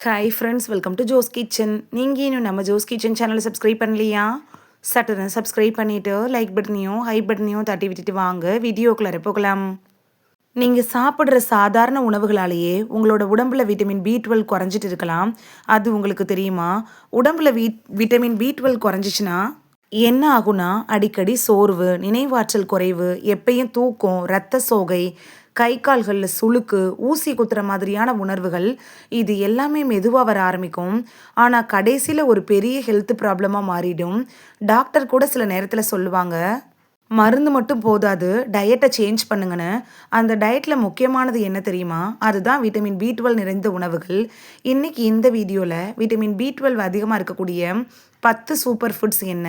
Hi friends, welcome to Jo's kitchen. நீங்கள் இன்னும் நம்ம ஜோஸ் கிச்சன் சேனலை சப்ஸ்கிரைப் பண்ணலையா? சட்டுன்னு சப்ஸ்கிரைப் பண்ணிவிட்டு லைக் பட்டனையும் ஹை பட்டனையும் தட்டி விட்டுட்டு வாங்க வீடியோக்குள்ளே போகலாம். நீங்கள் சாப்பிட்ற சாதாரண உணவுகளாலேயே உங்களோட உடம்புல விட்டமின் பி12 குறைஞ்சிட்டு இருக்கலாம். அது உங்களுக்கு தெரியுமா? உடம்புல விட்டமின் பி12 குறைஞ்சிச்சுன்னா என்ன ஆகும்னா, அடிக்கடி சோர்வு, நினைவாற்றல் குறைவு, எப்பயும் தூக்கம், இரத்த சோகை, கை கால்களில் சுளுக்கு, ஊசி குத்துற மாதிரியான உணர்வுகள், இது எல்லாமே மெதுவா வர ஆரம்பிக்கும். ஆனா கடைசியில ஒரு பெரிய ஹெல்த் ப்ராப்ளமா மாறிடும். டாக்டர் கூட சில நேரத்துல சொல்லுவாங்க, மருந்து மட்டும் போதாது, டயட்டை சேஞ்ச் பண்ணுங்கன்னு. அந்த டயட்ல முக்கியமானது என்ன தெரியுமா? அதுதான் விட்டமின் பி12 நிறைந்த உணவுகள். இன்னைக்கு இந்த வீடியோல விட்டமின் பி12 அதிகமா இருக்கக்கூடிய 10 சூப்பர் ஃபுட்ஸ் என்ன?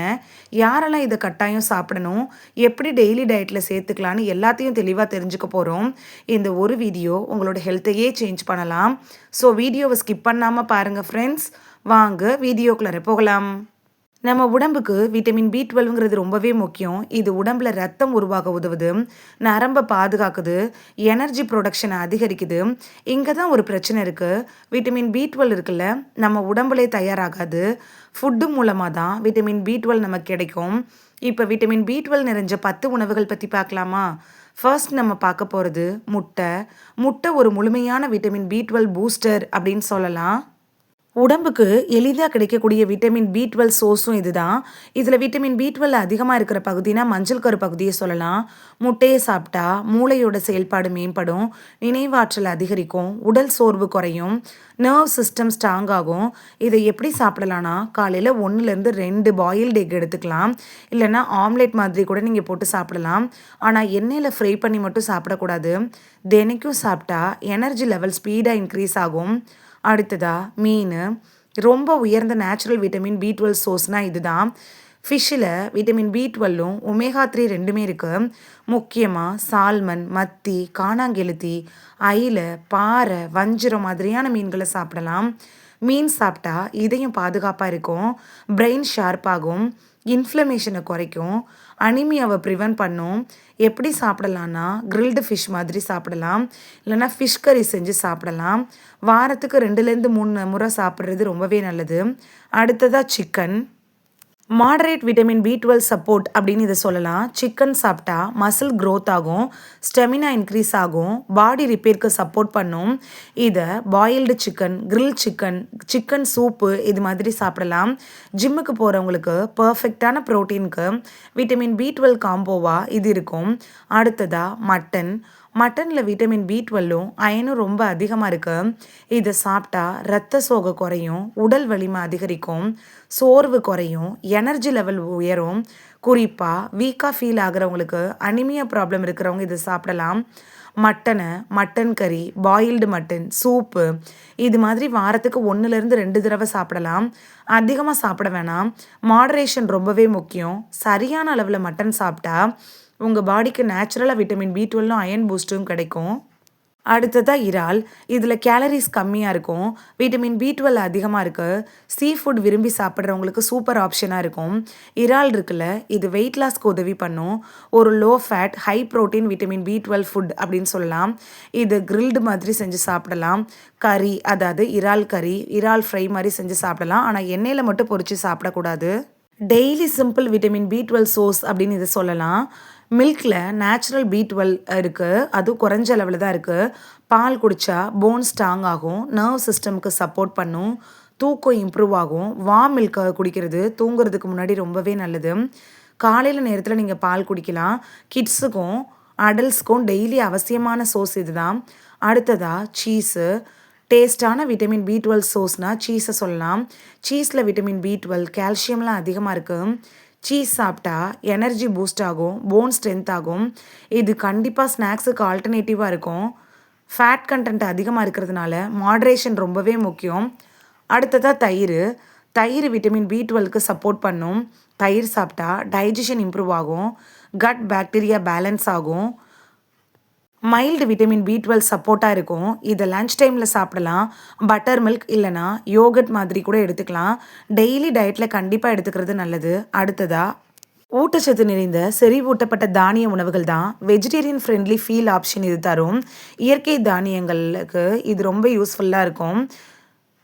யாரெல்லாம் இதை கட்டாயம் சாப்பிடணும்? எப்படி டெய்லி டயட்ல சேர்த்துக்கலான்னு எல்லாத்தையும் தெளிவா தெரிஞ்சுக்க போறோம். இந்த ஒரு வீடியோ உங்களோட ஹெல்த்தையே சேஞ்ச் பண்ணலாம். ஸோ வீடியோவை ஸ்கிப் பண்ணாம பாருங்க ஃப்ரெண்ட்ஸ். வாங்க வீடியோக்குள்ளே போகலாம். நம்ம உடம்புக்கு விட்டமின் பி12ங்கிறது ரொம்பவே முக்கியம். இது உடம்புல ரத்தம் உருவாக உதவுது, நரம்பை பாதுகாக்குது, எனர்ஜி ப்ரொடக்ஷனை அதிகரிக்குது. இங்கே தான் ஒரு பிரச்சனை இருக்குது. விட்டமின் பி12 இருக்குல்ல, நம்ம உடம்புலே தயாராகாது. ஃபுட்டு மூலமாக தான் விட்டமின் பி12 நமக்கு கிடைக்கும். இப்போ விட்டமின் பி12 நிறைஞ்ச 10 உணவுகள் பற்றி பார்க்கலாமா? ஃபர்ஸ்ட் நம்ம பார்க்க போகிறது முட்டை. முட்டை ஒரு முழுமையான விட்டமின் பி12 பூஸ்டர் அப்படின்னு சொல்லலாம். உடம்புக்கு எளிதாக கிடைக்கக்கூடிய விட்டமின் பி12 சோர்ஸும் இதுதான். இதில் விட்டமின் பி12 அதிகமாக இருக்கிற பகுதினா மஞ்சள் கரு பகுதியை சொல்லலாம். முட்டையை சாப்பிட்டா மூளையோட செயல்பாடு மேம்படும், நினைவாற்றல் அதிகரிக்கும், உடல் சோர்வு குறையும், நர்வ் சிஸ்டம் ஸ்ட்ராங் ஆகும். இதை எப்படி சாப்பிடலான்னா, காலையில் 1லேருந்து 2 பாயில்டு எக் எடுத்துக்கலாம். இல்லைன்னா ஆம்லேட் மாதிரி கூட நீங்கள் போட்டு சாப்பிடலாம். ஆனால் எண்ணெயில் ஃப்ரை பண்ணி மட்டும் சாப்பிடக்கூடாது. தினைக்கும் சாப்பிட்டா எனர்ஜி லெவல் ஸ்பீடாக இன்க்ரீஸ் ஆகும். அடுத்ததா மீன். ரொம்ப உயர்ந்த நேச்சுரல் விட்டமின் பி12 சோர்ஸ்னால் இதுதான். ஃபிஷ்ஷில் விட்டமின் பி12ம் ஒமேகா 3 ரெண்டுமே இருக்குது. முக்கியமாக சால்மன், மத்தி, காணாங்கெளுத்தி, அயில, பாறை, வஞ்சிரம் மாதிரியான மீன்களை சாப்பிடலாம். மீன் சாப்பிட்டா இதயம் பாதுகாப்பாக இருக்கும், பிரெயின் ஷார்ப்பாகும், இன்ஃப்ளமேஷனை குறைக்கும், அனிமியாவை ப்ரிவென்ட் பண்ணும். எப்படி சாப்பிடலான்னா, கிரில்டு ஃபிஷ் மாதிரி சாப்பிடலாம், இல்லைனா ஃபிஷ் கறி செஞ்சு சாப்பிடலாம். வாரத்துக்கு 2லேருந்து 3 முறை சாப்பிட்றது ரொம்பவே நல்லது. அடுத்ததாக சிக்கன். மாடரேட் விட்டமின் பி12 சப்போர்ட் அப்படின்னு இதை சொல்லலாம். சிக்கன் சாப்பிட்டா மசில் க்ரோத் ஆகும், ஸ்டெமினா இன்க்ரீஸ் ஆகும், பாடி ரிப்பேருக்கு சப்போர்ட் பண்ணும். இதை boiled chicken, grill chicken, chicken soup இது மாதிரி சாப்பிடலாம். ஜிம்முக்கு போகிறவங்களுக்கு பர்ஃபெக்டான ப்ரோட்டீனுக்கு விட்டமின் பி12 காம்போவாக இது இருக்கும். அடுத்ததாக மட்டன். மட்டனில் விட்டமின் பி12ம் அயனும் ரொம்ப அதிகமாக இருக்குது. இதை சாப்பிட்டா இரத்த சோகை குறையும், உடல் வலிமை அதிகரிக்கும், சோர்வு குறையும், எனர்ஜி லெவல் உயரும். குறிப்பாக வீக்காக ஃபீல் ஆகிறவங்களுக்கு, அனிமியா ப்ராப்ளம் இருக்கிறவங்க இதை சாப்பிடலாம். மட்டனை, மட்டன் கறி, பாயில்டு மட்டன், சூப்பு இது மாதிரி வாரத்துக்கு 1லேருந்து 2 தடவை சாப்பிடலாம். அதிகமாக சாப்பிட வேணாம். மாடரேஷன் ரொம்பவே முக்கியம். சரியான அளவில் மட்டன் சாப்பிட்டா உங்கள் பாடிக்கு நேச்சுரலாக விட்டமின் பி12ம் அயன் பூஸ்ட்டும் கிடைக்கும். அடுத்ததாக இறால். இதில் கேலரிஸ் கம்மியாக இருக்கும், விட்டமின் பி12 அதிகமாக இருக்குது. சீ ஃபுட் விரும்பி சாப்பிட்றவங்களுக்கு சூப்பர் ஆப்ஷனாக இருக்கும். இறால் இருக்குல்ல, இது வெயிட் லாஸ்க்கு உதவி பண்ணும். ஒரு low fat high protein vitamin பி12 ஃபுட் அப்படின்னு சொல்லலாம். இது கிரில்டு மாதிரி செஞ்சு சாப்பிடலாம். கறி, அதாவது இறால் கறி, இறால் ஃப்ரை மாதிரி செஞ்சு சாப்பிடலாம். ஆனால் எண்ணெயில் மட்டும் பொரித்து சாப்பிடக்கூடாது. டெய்லி சிம்பிள் விட்டமின் பி12 சோர்ஸ் அப்படின்னு இதை சொல்லலாம். மில்கில் நேச்சுரல் பி12 இருக்குது, அதுவும் குறைஞ்ச அளவில் தான் இருக்குது. பால் குடித்தா போன் ஸ்ட்ராங் ஆகும், நர்வ் சிஸ்டமுக்கு சப்போர்ட் பண்ணும், தூக்கம் இம்ப்ரூவ் ஆகும். வார்ம் மில்க் குடிக்கிறது தூங்குறதுக்கு முன்னாடி ரொம்பவே நல்லது. காலையில் நேரத்தில் நீங்கள் பால் குடிக்கலாம். கிட்ஸுக்கும் அடல்ட்ஸ்க்கும் டெய்லி அவசியமான சோர்ஸ் இதுதான். அடுத்ததாக சீஸு. டேஸ்டான விட்டமின் பி12 சோர்ஸ்னால் சீஸை சொல்லலாம். சீஸில் விட்டமின் பி12, கால்சியம்லாம் அதிகமாக இருக்குது. சீஸ் சாப்பிட்டா எனர்ஜி பூஸ்ட் ஆகும், போன் ஸ்ட்ரென்த் ஆகும். இது கண்டிப்பாக ஸ்நாக்ஸுக்கு ஆல்டர்னேட்டிவாக இருக்கும். ஃபேட் கண்டென்ட் அதிகமாக இருக்கிறதுனால மாட்ரேஷன் ரொம்பவே முக்கியம். அடுத்ததாக தயிர். தயிர் விட்டமின் பி12க்கு சப்போர்ட் பண்ணும். தயிர் சாப்பிட்டா டைஜஷன் இம்ப்ரூவ் ஆகும், கட் பாக்டீரியா பேலன்ஸ் ஆகும், மைல்டு விட்டமின் பி12 சப்போர்ட்டாக இருக்கும். இதை லன்ச் டைமில் சாப்பிடலாம். பட்டர் மில்க் இல்லைனா யோகட் மாதிரி கூட எடுத்துக்கலாம். டெய்லி டயட்டில் கண்டிப்பாக எடுத்துக்கிறது நல்லது. அடுத்ததாக ஊட்டச்சத்து நிறைந்த செறிவூட்டப்பட்ட தானிய உணவுகள் தான் வெஜிடேரியன் ஃப்ரெண்ட்லி ஃபீல் ஆப்ஷன் இது தரும். இயற்கை தானியங்களுக்கு இது ரொம்ப யூஸ்ஃபுல்லாக இருக்கும்.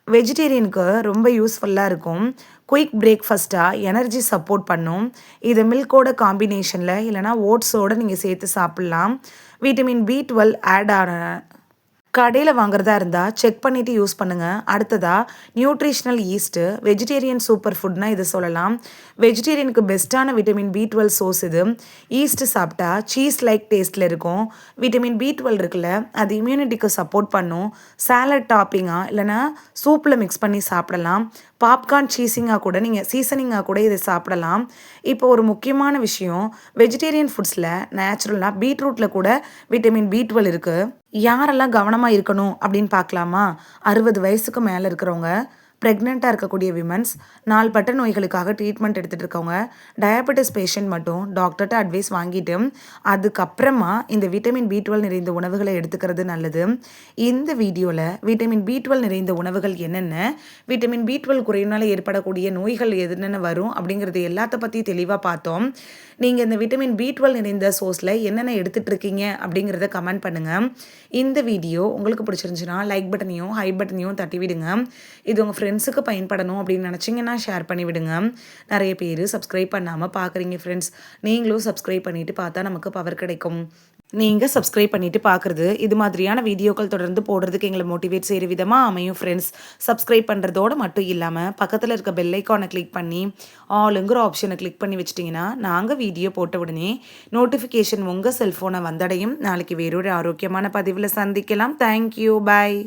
வெஜிடேரியனுக்கு ரொம்ப யூஸ்ஃபுல்லாக இருக்கும். குயிக் பிரேக்ஃபாஸ்ட்டாக எனர்ஜி சப்போர்ட் பண்ணும். இது மில்க்கோட காம்பினேஷனில் இல்லைனா ஓட்ஸோடு நீங்கள் சேர்த்து சாப்பிட்லாம். விட்டமின் B12 ஆட் ஆன கடையில் வாங்குறதா இருந்தால் செக் பண்ணிவிட்டு யூஸ் பண்ணுங்கள். அடுத்ததாக நியூட்ரிஷ்னல் ஈஸ்ட்டு வெஜிடேரியன் சூப்பர் ஃபுட்னா இதை சொல்லலாம். வெஜிடேரியனுக்கு பெஸ்ட்டான விட்டமின் B12 சோர்ஸ் இது. ஈஸ்ட்டு சாப்பிட்டா சீஸ் லைக் டேஸ்ட்டில் இருக்கும். விட்டமின் B12 இருக்குல்ல, அது இம்யூனிட்டிக்கு சப்போர்ட் பண்ணும். சாலட் டாப்பிங்காக இல்லைனா சூப்பில் மிக்ஸ் பண்ணி சாப்பிடலாம். பாப்கார்ன் சீசனிங்காக கூட இதை சாப்பிடலாம். இப்போ ஒரு முக்கியமான விஷயம், வெஜிடேரியன் ஃபுட்ஸில் நேச்சுரலாக பீட்ரூட்டில் கூட விட்டமின் B12 இருக்குது. யாரெல்லாம் கவனமாக இருக்கணும் அப்படின்னு பார்க்கலாமா? 60 வயசுக்கு மேலே இருக்கிறவங்க, ப்ரெக்னெண்ட்டாக இருக்கக்கூடிய விமன்ஸ், நாள்பட்ட நோய்களுக்காக ட்ரீட்மெண்ட் எடுத்துகிட்டு இருக்கவங்க, டயபெட்டிஸ் பேஷண்ட் மட்டும் டாக்டர்கிட்ட அட்வைஸ் வாங்கிட்டு அதுக்கப்புறமா இந்த விட்டமின் B12 நிறைந்த உணவுகளை எடுத்துக்கிறது நல்லது. இந்த வீடியோவில் விட்டமின் B12 நிறைந்த உணவுகள் என்னென்ன, விட்டமின் B12 குறையினால் ஏற்படக்கூடிய நோய்கள் என்னென்ன வரும் அப்படிங்கிறது எல்லாத்த பற்றி தெளிவாக பார்த்தோம். நீங்கள் இந்த விட்டமின் B12 நிறைந்த சோர்ஸில் என்னென்ன எடுத்துகிட்டு இருக்கீங்க அப்படிங்கிறத கமெண்ட் பண்ணுங்கள். இந்த வீடியோ உங்களுக்கு பிடிச்சிருந்துச்சுன்னா லைக் பட்டனையும் ஹை பட்டனையும் தட்டி விடுங்க. இது உங்கள் ஃப்ரெண்ட்ஸுக்கு பயன்படணும் அப்படின்னு நினச்சிங்கன்னா ஷேர் பண்ணி விடுங்க. நிறைய பேர் சப்ஸ்கிரைப் பண்ணாமல் பார்க்குறீங்க ஃப்ரெண்ட்ஸ். நீங்களும் சப்ஸ்கிரைப் பண்ணிவிட்டு பார்த்தா நமக்கு பவர் கிடைக்கும். நீங்கள் சப்ஸ்கிரைப் பண்ணிவிட்டு பார்க்குறது இது மாதிரியான வீடியோக்கள் தொடர்ந்து போடுறதுக்கு எங்களை மோட்டிவேட் செய்கிற விதமாக அமையும் ஃப்ரெண்ட்ஸ். சப்ஸ்கிரைப் பண்ணுறதோடு மட்டும் இல்லாமல் பக்கத்தில் இருக்க பெல் ஐக்கானை கிளிக் பண்ணி ஆளுங்கிற ஆப்ஷனை கிளிக் பண்ணி வச்சிட்டிங்கன்னா நாங்கள் வீடியோ போட்ட உடனே நோட்டிஃபிகேஷன் உங்கள் செல்ஃபோனை வந்தடையும். நாளைக்கு வேறொரு ஆரோக்கியமான பதிவில் சந்திக்கலாம். தேங்க்யூ, பாய்.